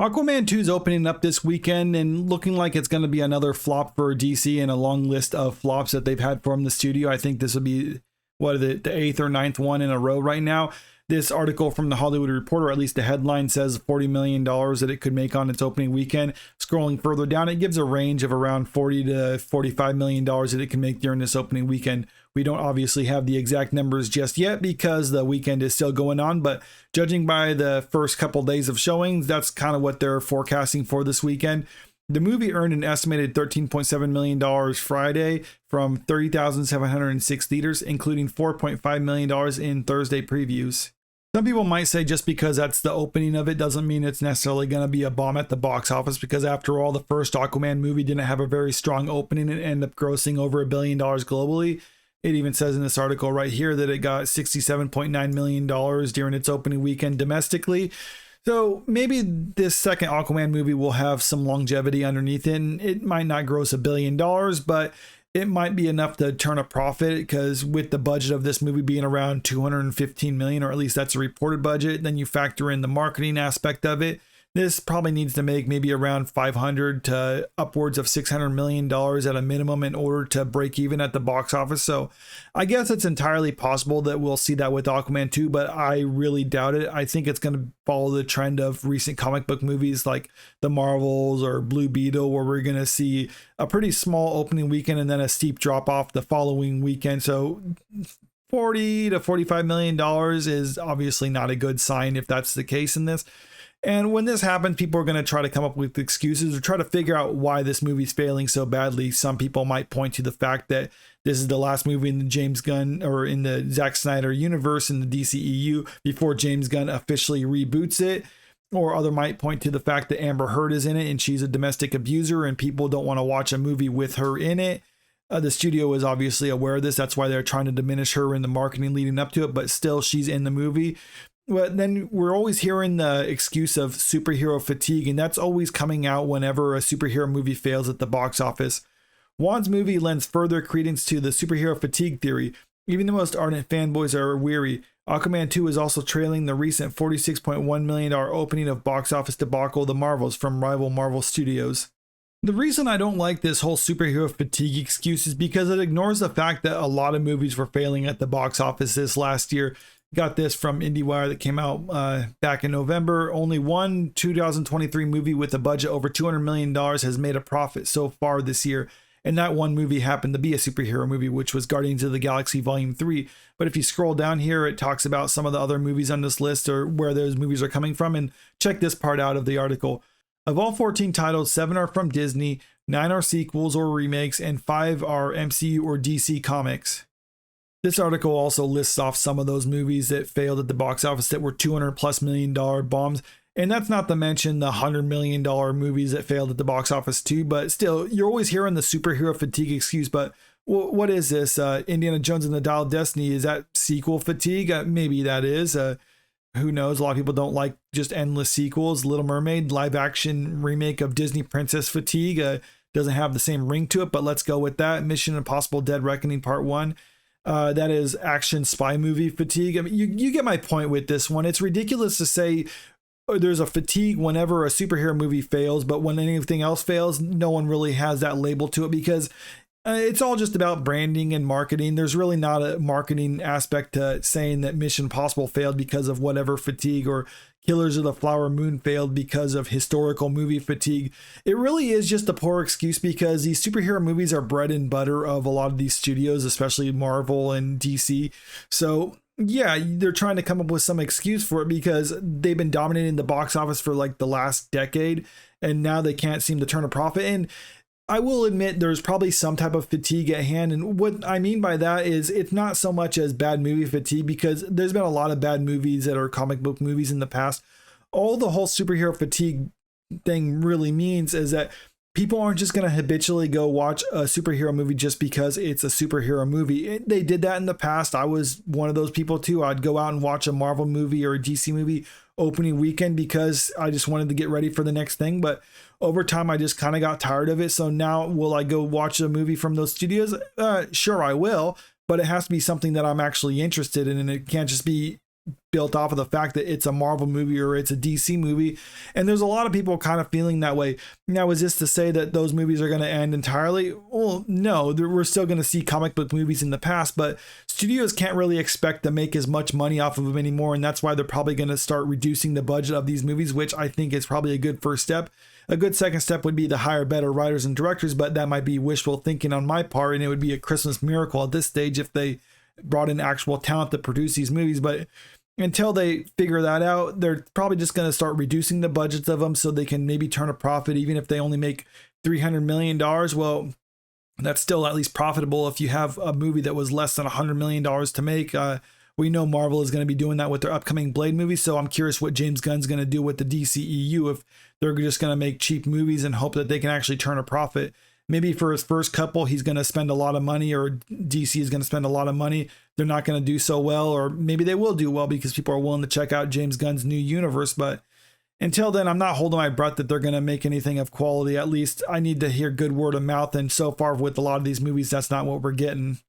Aquaman 2 is opening up this weekend and looking like it's going to be another flop for DC and a long list of flops that they've had from the studio. I think this will be the eighth or ninth one in a row right now. This article from the Hollywood Reporter, at least the headline, says $40 million that it could make on its opening weekend. Scrolling further down, it gives a range of around $40 to $45 million that it can make during this opening weekend. We don't obviously have the exact numbers just yet because the weekend is still going on, but judging by the first couple days of showings, that's kind of what they're forecasting for this weekend. The movie earned an estimated $13.7 million Friday from 30,706 theaters, including $4.5 million in Thursday previews. Some people might say just because that's the opening of it doesn't mean it's necessarily going to be a bomb at the box office, because after all, the first Aquaman movie didn't have a very strong opening and ended up grossing over $1 billion globally. It even says in this article right here that it got $67.9 million during its opening weekend domestically. So maybe this second Aquaman movie will have some longevity underneath it, and it might not gross $1 billion, but it might be enough to turn a profit, because with the budget of this movie being around $215 million, or at least that's a reported budget, then you factor in the marketing aspect of it. This probably needs to make maybe around $500 to upwards of $600 million at a minimum in order to break even at the box office. So I guess it's entirely possible that we'll see that with Aquaman 2, but I really doubt it. I think it's going to follow the trend of recent comic book movies like the Marvels or Blue Beetle, where we're going to see a pretty small opening weekend and then a steep drop off the following weekend. So $40 to $45 million is obviously not a good sign if that's the case in this. And when this happens, people are going to try to come up with excuses or try to figure out why this movie's failing so badly. Some people might point to the fact that this is the last movie in the James Gunn or in the Zack Snyder universe in the DCEU before James Gunn officially reboots it. Or other might point to the fact that Amber Heard is in it and she's a domestic abuser and people don't want to watch a movie with her in it. The studio is obviously aware of this. That's why they're trying to diminish her in the marketing leading up to it, but still she's in the movie. But then we're always hearing the excuse of superhero fatigue, and that's always coming out whenever a superhero movie fails at the box office. Wan's movie lends further credence to the superhero fatigue theory. Even the most ardent fanboys are weary. Aquaman 2 is also trailing the recent $46.1 million opening of box office debacle The Marvels from rival Marvel Studios. The reason I don't like this whole superhero fatigue excuse is because it ignores the fact that a lot of movies were failing at the box office this last year. Got this from IndieWire that came out back in November. Only one 2023 movie with a budget over $200 million has made a profit so far this year. And that one movie happened to be a superhero movie, which was Guardians of the Galaxy Volume 3. But if you scroll down here, it talks about some of the other movies on this list or where those movies are coming from. And check this part out of the article. Of all 14 titles, 7 are from Disney, 9 are sequels or remakes, and 5 are MCU or DC comics. This article also lists off some of those movies that failed at the box office that were $200+ million bombs. And that's not to mention the $100 million movies that failed at the box office too. But still, you're always hearing the superhero fatigue excuse. But what is this? Indiana Jones and the Dial of Destiny, is that sequel fatigue? Maybe that is. Who knows? A lot of people don't like just endless sequels. Little Mermaid, live action remake of Disney Princess fatigue. Doesn't have the same ring to it, but let's go with that. Mission Impossible Dead Reckoning Part 1. That is action spy movie fatigue. I mean, you get my point with this one. It's ridiculous to say there's a fatigue whenever a superhero movie fails, but when anything else fails, no one really has that label to it, because it's all just about branding and marketing. There's really not a marketing aspect to saying that Mission Impossible failed because of whatever fatigue, or Killers of the Flower Moon failed because of historical movie fatigue. It really is just a poor excuse, because these superhero movies are bread and butter of a lot of these studios, especially Marvel and DC. So yeah, they're trying to come up with some excuse for it because they've been dominating the box office for like the last decade, and now they can't seem to turn a profit. And I will admit there's probably some type of fatigue at hand. And what I mean by that is it's not so much as bad movie fatigue, because there's been a lot of bad movies that are comic book movies in the past. All the whole superhero fatigue thing really means is that people aren't just going to habitually go watch a superhero movie just because it's a superhero movie. They did that in the past. I was one of those people too. I'd go out and watch a Marvel movie or a DC movie opening weekend because I just wanted to get ready for the next thing. But over time, I just kind of got tired of it. So now will I go watch a movie from those studios? Sure, I will. But it has to be something that I'm actually interested in. And it can't just be built off of the fact that it's a Marvel movie or it's a DC movie. And there's a lot of people kind of feeling that way. Now, is this to say that those movies are going to end entirely? Well, no, we're still going to see comic book movies in the past, but studios can't really expect to make as much money off of them anymore. And that's why they're probably going to start reducing the budget of these movies, which I think is probably a good first step. A good second step would be to hire better writers and directors, but that might be wishful thinking on my part. And it would be a Christmas miracle at this stage if they brought in actual talent to produce these movies. But until they figure that out, they're probably just going to start reducing the budgets of them so they can maybe turn a profit, even if they only make $300 million. Well, that's still at least profitable if you have a movie that was less than $100 million to make. We know Marvel is going to be doing that with their upcoming Blade movie, so I'm curious what James Gunn's going to do with the DCEU, if they're just going to make cheap movies and hope that they can actually turn a profit. Maybe for his first couple, he's going to spend a lot of money, or DC is going to spend a lot of money. They're not going to do so well, or maybe they will do well because people are willing to check out James Gunn's new universe. But until then, I'm not holding my breath that they're going to make anything of quality. At least I need to hear good word of mouth. And so far with a lot of these movies, that's not what we're getting.